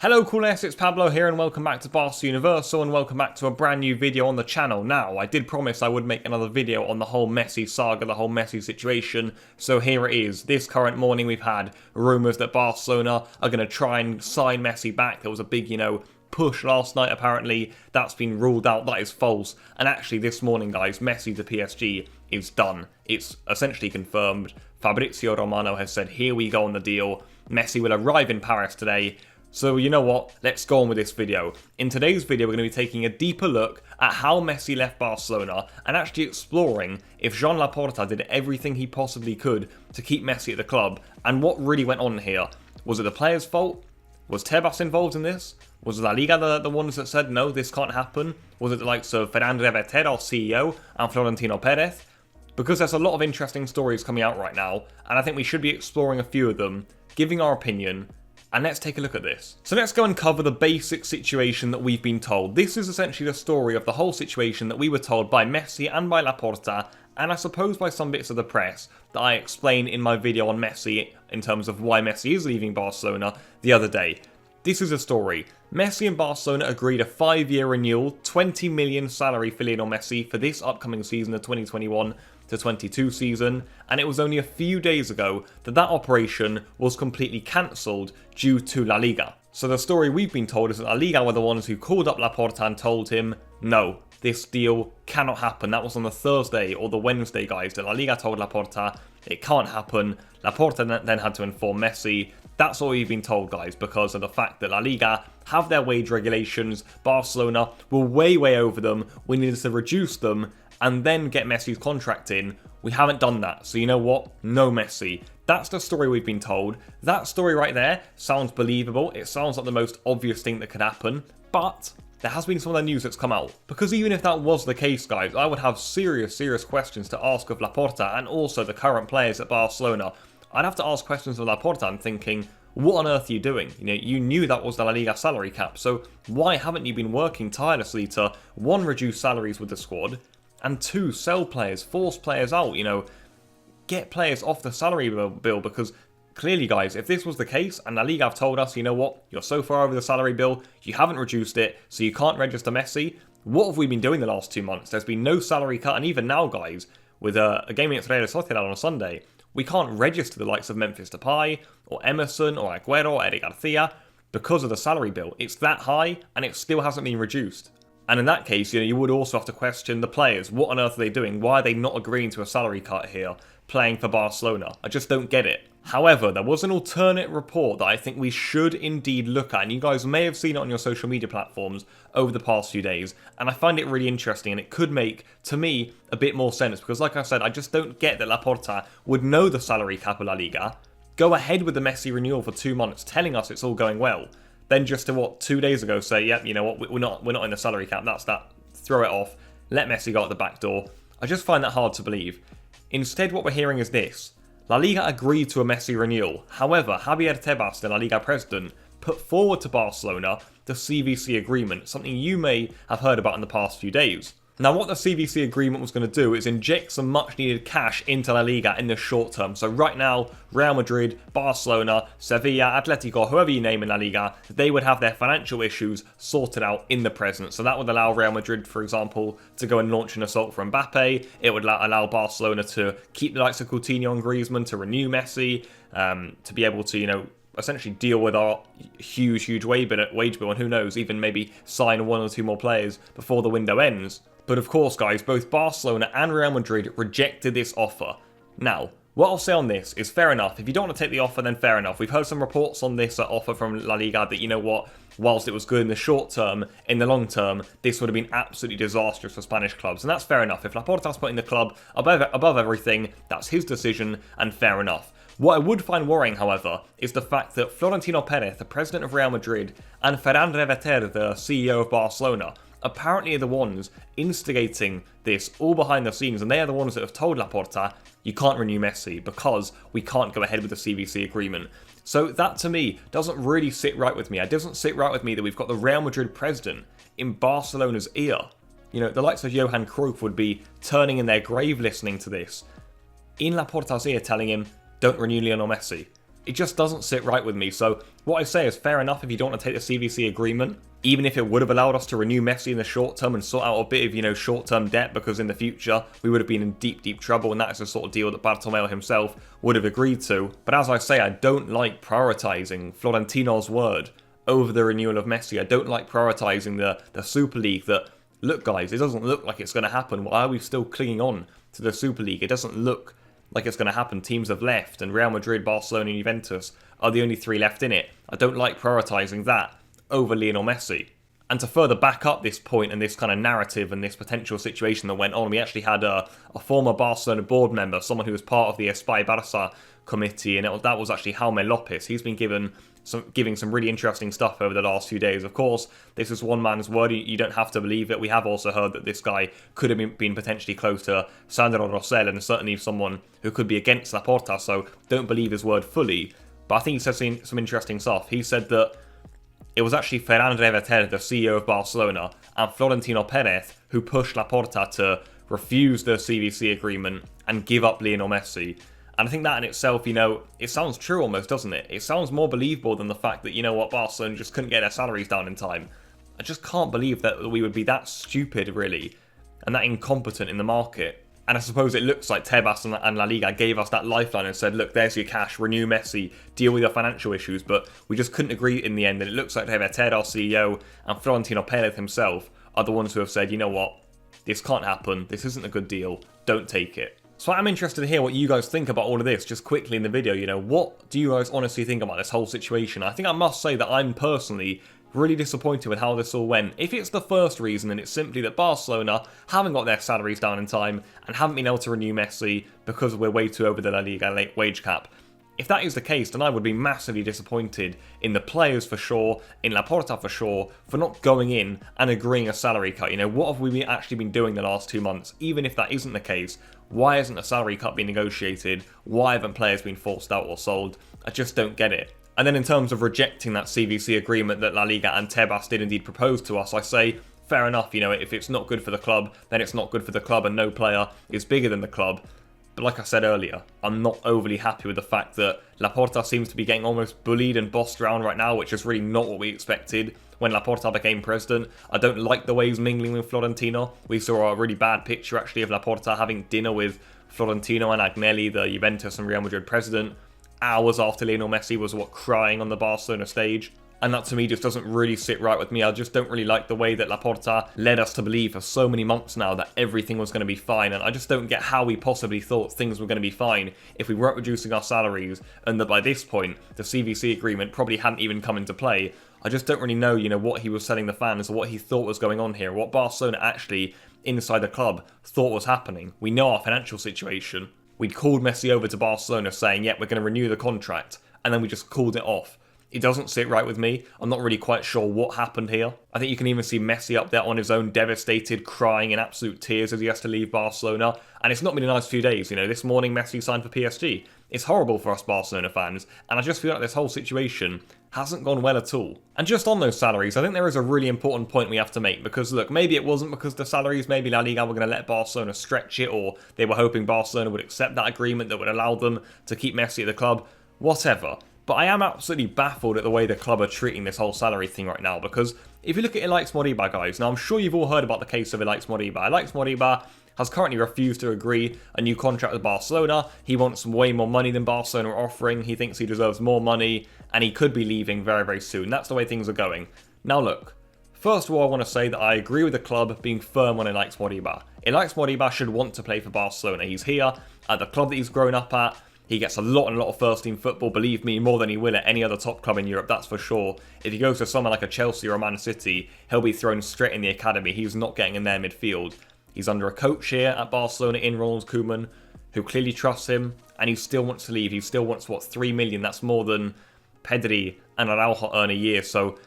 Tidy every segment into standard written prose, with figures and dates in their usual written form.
Hello Culers, it's Pablo here and welcome back to Barca Universal and welcome back to a brand new video on the channel. Now, I did promise I would make another video on the whole Messi saga, the whole Messi situation, so here it is. This current morning we've had rumours that Barcelona are going to try and sign Messi back. There was a big, push last night apparently. That's been ruled out, that is false. And actually this morning guys, Messi to PSG is done. It's essentially confirmed. Fabrizio Romano has said, here we go on the deal. Messi will arrive in Paris today. So you know what, let's go on with this video. In today's video we're going to be taking a deeper look at how Messi left Barcelona and actually exploring if Joan Laporta did everything he possibly could to keep Messi at the club and what really went on here. Was it the players' fault? Was Tebas involved in this? Was La Liga the ones that said no, this can't happen? Was it the likes of Ferran, Reverter, our CEO, and Florentino Pérez? Because there's a lot of interesting stories coming out right now and I think we should be exploring a few of them, giving our opinion. And let's take a look at this. So let's go and cover the basic situation that we've been told. This is essentially the story of the whole situation that we were told by Messi and by Laporta, and I suppose by some bits of the press that I explained in my video on Messi in terms of why Messi is leaving Barcelona the other day. This is the story. Messi and Barcelona agreed a 5-year renewal, 20 million salary for Lionel Messi for this upcoming season, the 2021-22 season, and it was only a few days ago that operation was completely cancelled due to La Liga. So the story we've been told is that La Liga were the ones who called up Laporta and told him, no, this deal cannot happen. That was on the Thursday or the Wednesday, guys, that La Liga told Laporta it can't happen. Laporta then had to inform Messi. That's all we've been told, guys, because of the fact that La Liga have their wage regulations. Barcelona were way over them. We needed to reduce them and then get Messi's contract in. We haven't done that. So you know what? No Messi. That's the story we've been told. That story right there sounds believable. It sounds like the most obvious thing that could happen. But there has been some of the news that's come out. Because even if that was the case, guys, I would have serious questions to ask of Laporta and also the current players at Barcelona. I'd have to ask questions of Laporta and thinking, what on earth are you doing? You knew that was the La Liga salary cap, so why haven't you been working tirelessly to, 1, reduce salaries with the squad, and 2, sell players, force players out, get players off the salary bill, because clearly, guys, if this was the case, and La Liga have told us, you know what, you're so far over the salary bill, you haven't reduced it, so you can't register Messi, what have we been doing the last 2 months? There's been no salary cut, and even now, guys, with a game against Real Sociedad on a Sunday, we can't register the likes of Memphis Depay, or Emerson, or Aguero, or Eric Garcia, because of the salary bill. It's that high, and it still hasn't been reduced. And in that case, you would also have to question the players. What on earth are they doing? Why are they not agreeing to a salary cut here, playing for Barcelona? I just don't get it. However, there was an alternate report that I think we should indeed look at, and you guys may have seen it on your social media platforms over the past few days, and I find it really interesting, and it could make, to me, a bit more sense, because like I said, I just don't get that Laporta would know the salary cap of La Liga, go ahead with the Messi renewal for 2 months, telling us it's all going well, then just to, 2 days ago say, yep, you know what, we're not in the salary cap, that's that, throw it off, let Messi go out the back door. I just find that hard to believe. Instead, what we're hearing is this. La Liga agreed to a Messi renewal. However, Javier Tebas, the La Liga president, put forward to Barcelona the CVC agreement, something you may have heard about in the past few days. Now, what the CVC agreement was going to do is inject some much-needed cash into La Liga in the short term. So right now, Real Madrid, Barcelona, Sevilla, Atletico, whoever you name in La Liga, they would have their financial issues sorted out in the present. So that would allow Real Madrid, for example, to go and launch an assault for Mbappe. It would allow Barcelona to keep the likes of Coutinho and Griezmann, to renew Messi, to be able to, essentially deal with our huge wage bill, and who knows, even maybe sign 1 or 2 more players before the window ends. But of course, guys, both Barcelona and Real Madrid rejected this offer. Now, what I'll say on this is fair enough. If you don't want to take the offer, then fair enough. We've heard some reports on this offer from La Liga that, you know what, whilst it was good in the short term, in the long term, this would have been absolutely disastrous for Spanish clubs. And that's fair enough. If Laporta's putting the club above everything, that's his decision, and fair enough. What I would find worrying, however, is the fact that Florentino Pérez, the president of Real Madrid, and Ferran Reverter, the CEO of Barcelona, apparently are the ones instigating this all behind the scenes, and they are the ones that have told Laporta, you can't renew Messi because we can't go ahead with the CVC agreement. So that, to me, doesn't really sit right with me. It doesn't sit right with me that we've got the Real Madrid president in Barcelona's ear. The likes of Johan Cruyff would be turning in their grave listening to this, in Laporta's ear telling him, don't renew Lionel Messi. It just doesn't sit right with me. So what I say is fair enough if you don't want to take the CVC agreement, even if it would have allowed us to renew Messi in the short term and sort out a bit of, short-term debt, because in the future we would have been in deep, deep trouble, and that is the sort of deal that Bartomeu himself would have agreed to. But as I say, I don't like prioritising Florentino's word over the renewal of Messi. I don't like prioritising the Super League. That, look guys, it doesn't look like it's going to happen. Why are we still clinging on to the Super League? It doesn't look like it's going to happen. Teams have left, and Real Madrid, Barcelona and Juventus are the only three left in it. I don't like prioritising that over Lionel Messi. And to further back up this point and this kind of narrative and this potential situation that went on, we actually had a former Barcelona board member, someone who was part of the Espai Barça committee, and that was actually Jaume Lopez. He's been giving some really interesting stuff over the last few days. Of course, this is one man's word. You don't have to believe it. We have also heard that this guy could have been potentially close to Sandro Rosell, and certainly someone who could be against Laporta, so don't believe his word fully. But I think he said some interesting stuff. He said that it was actually Ferran Reverter, the CEO of Barcelona, and Florentino Pérez who pushed Laporta to refuse the CVC agreement and give up Lionel Messi. And I think that in itself, it sounds true almost, doesn't it? It sounds more believable than the fact that, Barcelona just couldn't get their salaries down in time. I just can't believe that we would be that stupid, really, and that incompetent in the market. And I suppose it looks like Tebas and La Liga gave us that lifeline and said, look, there's your cash, renew Messi, deal with your financial issues, but we just couldn't agree in the end. And it looks like Reverter, our CEO, and Florentino Pérez himself are the ones who have said, you know what, this can't happen, this isn't a good deal, don't take it. So I'm interested to hear what you guys think about all of this, just quickly in the video. What do you guys honestly think about this whole situation? I think I must say that I'm personally really disappointed with how this all went. If it's the first reason, then it's simply that Barcelona haven't got their salaries down in time and haven't been able to renew Messi because we're way too over the La Liga late wage cap. If that is the case, then I would be massively disappointed in the players for sure, in Laporta for sure, for not going in and agreeing a salary cut. What have we actually been doing the last 2 months? Even if that isn't the case, why hasn't a salary cut been negotiated? Why haven't players been forced out or sold? I just don't get it. And then in terms of rejecting that CVC agreement that La Liga and Tebas did indeed propose to us, I say, fair enough, if it's not good for the club, then it's not good for the club, and no player is bigger than the club. But like I said earlier, I'm not overly happy with the fact that Laporta seems to be getting almost bullied and bossed around right now, which is really not what we expected when Laporta became president. I don't like the way he's mingling with Florentino. We saw a really bad picture actually of Laporta having dinner with Florentino and Agnelli, the Juventus and Real Madrid president, hours after Lionel Messi was crying on the Barcelona stage. And that to me just doesn't really sit right with me. I just don't really like the way that Laporta led us to believe for so many months now that everything was going to be fine. And I just don't get how we possibly thought things were going to be fine if we weren't reducing our salaries, and that by this point the CVC agreement probably hadn't even come into play. I just don't really know, what he was telling the fans or what he thought was going on here, what Barcelona actually inside the club thought was happening. We know our financial situation. We'd called Messi over to Barcelona saying, yeah, we're going to renew the contract, and then we just called it off. It doesn't sit right with me. I'm not really quite sure what happened here. I think you can even see Messi up there on his own, devastated, crying in absolute tears as he has to leave Barcelona. And it's not been a nice few days. This morning Messi signed for PSG. It's horrible for us Barcelona fans, and I just feel like this whole situation hasn't gone well at all. And just on those salaries, I think there is a really important point we have to make, because look, maybe it wasn't because the salaries, maybe La Liga were going to let Barcelona stretch it, or they were hoping Barcelona would accept that agreement that would allow them to keep Messi at the club, whatever. But I am absolutely baffled at the way the club are treating this whole salary thing right now, because if you look at Ilaix Moriba, guys, now I'm sure you've all heard about the case of Ilaix Moriba. Ilaix Moriba has currently refused to agree a new contract with Barcelona. He wants way more money than Barcelona are offering. He thinks he deserves more money, and he could be leaving very, very soon. That's the way things are going. Now look, first of all, I want to say that I agree with the club being firm on Ilaix Moriba. Ilaix Moriba should want to play for Barcelona. He's here at the club that he's grown up at. He gets a lot of first-team football, believe me, more than he will at any other top club in Europe, that's for sure. If he goes to somewhere like a Chelsea or a Man City, he'll be thrown straight in the academy. He's not getting in their midfield. He's under a coach here at Barcelona in Ronald Koeman, who clearly trusts him, and he still wants to leave. He still wants, 3 million? That's more than Pedri and Araujo earn a year, so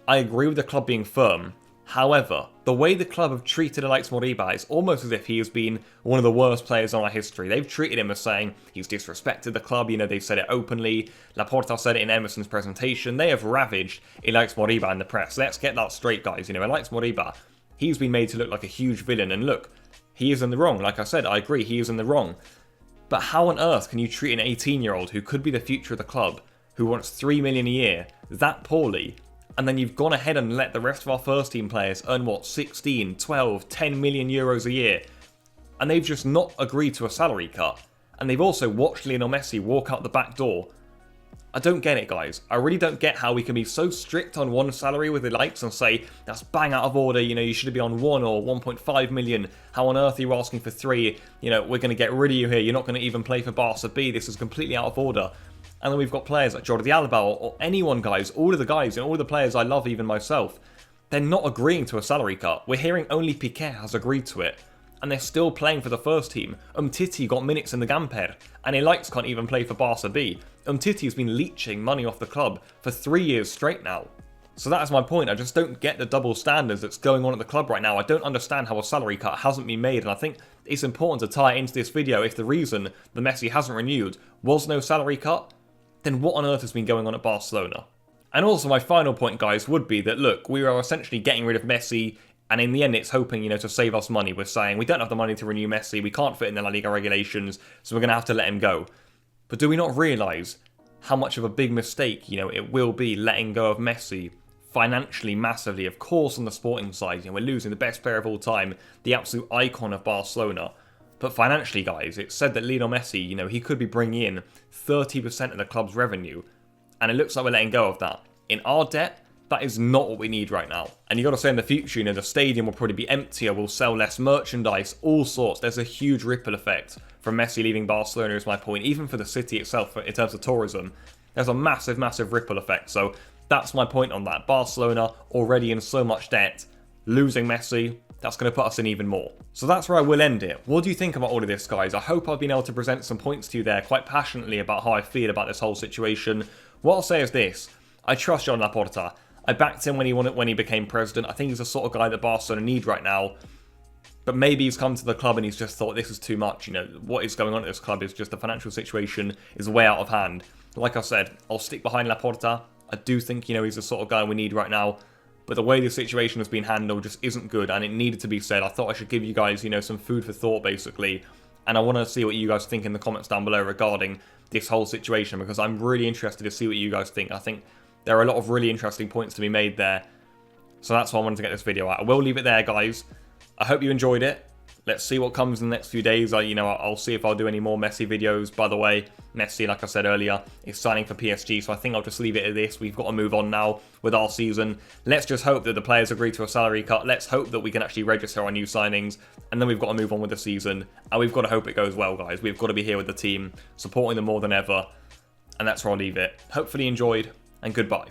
I agree with the club being firm. However, the way the club have treated Ilaix Moriba is almost as if he has been one of the worst players in our history. They've treated him as saying he's disrespected the club, they've said it openly. Laporta said it in Emerson's presentation. They have ravaged Ilaix Moriba in the press. Let's get that straight, guys. Ilaix Moriba, he's been made to look like a huge villain, and look, he is in the wrong. Like I said, I agree, he is in the wrong. But how on earth can you treat an 18-year-old who could be the future of the club who wants 3 million a year that poorly, and then you've gone ahead and let the rest of our first team players earn what, 16, 12, 10 million euros a year, and they've just not agreed to a salary cut, and they've also watched Lionel Messi walk out the back door. I don't get it, guys. I really don't get how we can be so strict on one salary with the likes and say, that's bang out of order, you should be on 1 or 1.5 million. How on earth are you asking for 3? We're going to get rid of you here. You're not going to even play for Barca B. This is completely out of order. And then we've got players like Jordi Alba or anyone, guys, all of the guys and all the players I love, even myself. They're not agreeing to a salary cut. We're hearing only Piqué has agreed to it. And they're still playing for the first team. Umtiti got minutes in the Gamper, and Elites can't even play for Barca B. Umtiti's been leeching money off the club for 3 years straight now. So that is my point. I just don't get the double standards that's going on at the club right now. I don't understand how a salary cut hasn't been made, and I think it's important to tie it into this video. If the reason the Messi hasn't renewed was no salary cut, then what on earth has been going on at Barcelona? And also my final point, guys, would be that, look, we are essentially getting rid of Messi, and in the end, it's hoping, to save us money. We're saying we don't have the money to renew Messi. We can't fit in the La Liga regulations, so we're going to have to let him go. But do we not realise how much of a big mistake, it will be letting go of Messi financially, massively? Of course, on the sporting side, we're losing the best player of all time, the absolute icon of Barcelona. But financially, guys, it's said that Lionel Messi, he could be bringing in 30% of the club's revenue, and it looks like we're letting go of that. In our debt, that is not what we need right now. And you got to say in the future, the stadium will probably be emptier, we'll sell less merchandise, all sorts. There's a huge ripple effect from Messi leaving Barcelona, is my point. Even for the city itself, in terms of tourism, there's a massive, massive ripple effect. So that's my point on that. Barcelona already in so much debt, losing Messi, that's going to put us in even more. So that's where I will end it. What do you think about all of this, guys? I hope I've been able to present some points to you there quite passionately about how I feel about this whole situation. What I'll say is this: I trust Joan Laporta. I backed him when he became president. I think he's the sort of guy that Barcelona need right now. But maybe he's come to the club and he's just thought this is too much. What is going on at this club is just the financial situation is way out of hand. Like I said, I'll stick behind Laporta. I do think, he's the sort of guy we need right now. But the way the situation has been handled just isn't good, and it needed to be said. I thought I should give you guys, some food for thought, basically. And I want to see what you guys think in the comments down below regarding this whole situation, because I'm really interested to see what you guys think. I think there are a lot of really interesting points to be made there. So that's why I wanted to get this video out. I will leave it there, guys. I hope you enjoyed it. Let's see what comes in the next few days. I'll see if I'll do any more Messi videos. By the way, Messi, like I said earlier, is signing for PSG, so I think I'll just leave it at this. We've got to move on now with our season. Let's just hope that the players agree to a salary cut. Let's hope that we can actually register our new signings, and then we've got to move on with the season. And we've got to hope it goes well, guys. We've got to be here with the team, supporting them more than ever. And that's where I'll leave it. Hopefully you enjoyed, and goodbye.